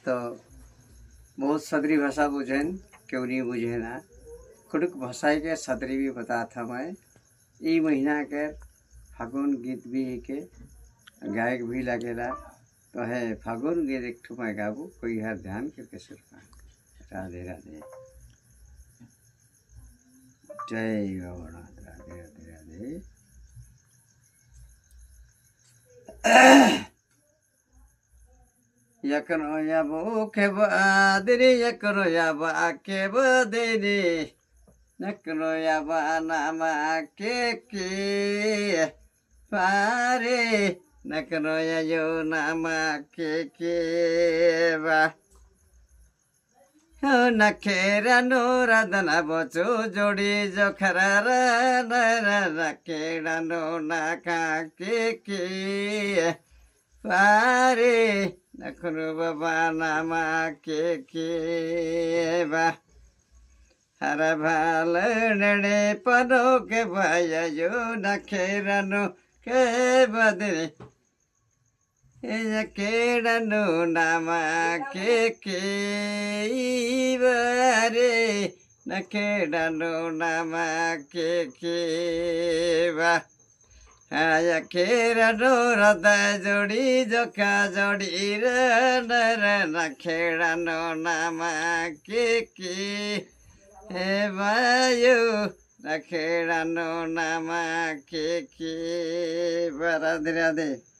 तो बहुत सदरी भाषा बुझेन क्यों नहीं बुझे ना कुछ भाषा के सदरी भी बता था मैं ई महीना के फागुन गीत भी के गायक भी लगेला तो है फागुन गीत एक ठुमा गाबू कोई हर ध्यान करके सुर राधे राधे जय गौनाथ Radhe Radhe Radhe yakno yabo keba diri yakno yaba keba diri yakno yaba nama keke pare nakno yayo nama keke ba nakera no radana bocho jodi jokharara nakera no naka keke pare nakno baba nama keke ba hara bhala nade pano ke bhaya yo nakera no ke badre nakera no nama keke bare nakera no nama keke ba Ayakera no rada jodi joka jodi ra nakera no nama keke bayo nakera no nama keke radhe radhe